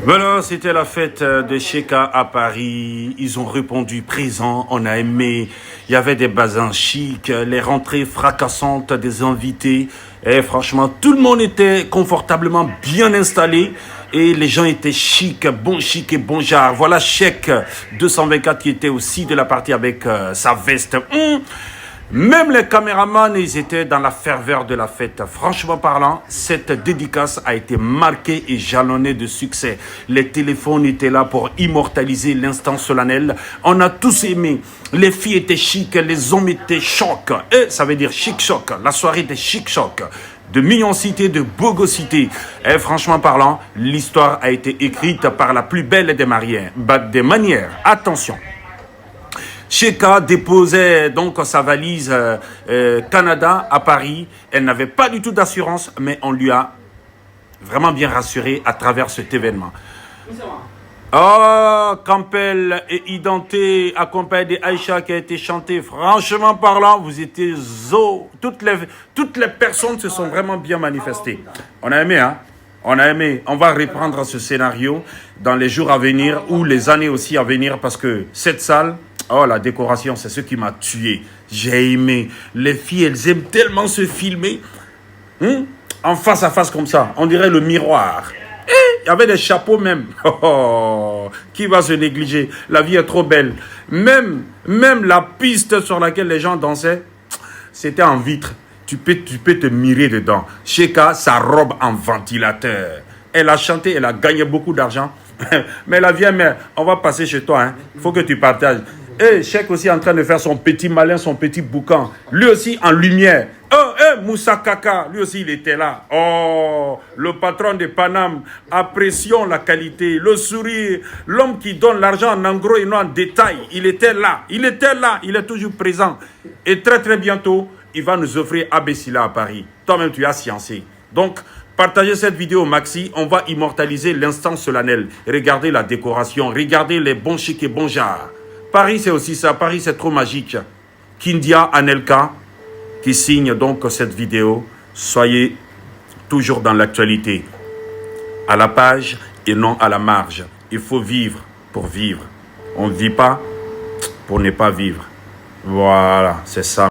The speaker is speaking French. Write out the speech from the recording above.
Voilà, c'était la fête de Cheka à Paris. Ils ont répondu présent, on a aimé. Il y avait des bazins chics, les rentrées fracassantes des invités. Et franchement, tout le monde était confortablement bien installé. Et les gens étaient chic et bon genre. Voilà Chek 224 qui était aussi de la partie avec sa veste. Même les caméramans, ils étaient dans la ferveur de la fête. Franchement parlant, cette dédicace a été marquée et jalonnée de succès. Les téléphones étaient là pour immortaliser l'instant solennel. On a tous aimé. Les filles étaient chic, les hommes étaient choc. Et ça veut dire chic-choc. La soirée était chic-choc. De mignoncité, de bogosité. Et franchement parlant, l'histoire a été écrite par la plus belle des manières. Attention. Cheka déposait donc sa valise Canada à Paris. Elle n'avait pas du tout d'assurance, mais on lui a vraiment bien rassuré à travers cet événement. Oh, Campbell et Identé, accompagné d'Aïcha qui a été chanté. Franchement parlant, vous étiez zo. Toutes les personnes se sont vraiment bien manifestées. On a aimé, hein? On a aimé. On va reprendre ce scénario dans les jours à venir ou les années aussi à venir parce que cette salle... Oh, la décoration, c'est ce qui m'a tué. J'ai aimé. Les filles, elles aiment tellement se filmer. En face à face comme ça. On dirait le miroir. Et il y avait des chapeaux même. Oh, qui va se négliger? La vie est trop belle. Même la piste sur laquelle les gens dansaient, c'était en vitre. Tu peux te mirer dedans. Cheka, sa robe en ventilateur. Elle a chanté, elle a gagné beaucoup d'argent. Mais la vieille mère, on va passer chez toi. Hein. Il faut que tu partages. Et Chek aussi en train de faire son petit malin, son petit boucan. Lui aussi en lumière. Oh, Moussa Kaka, lui aussi il était là. Oh, le patron de Paname, apprécions la qualité, le sourire, l'homme qui donne l'argent en gros et non en détail. Il était là, il est toujours présent. Et très très bientôt, il va nous offrir Abessila à Paris. Toi-même tu as sciencé. Donc, partagez cette vidéo au maxi, on va immortaliser l'instant solennel. Regardez la décoration, regardez les bons chics et bons genres. Paris, c'est aussi ça. Paris, c'est trop magique. Kindia Anelka, qui signe donc cette vidéo. Soyez toujours dans l'actualité. À la page et non à la marge. Il faut vivre pour vivre. On ne vit pas pour ne pas vivre. Voilà, c'est ça.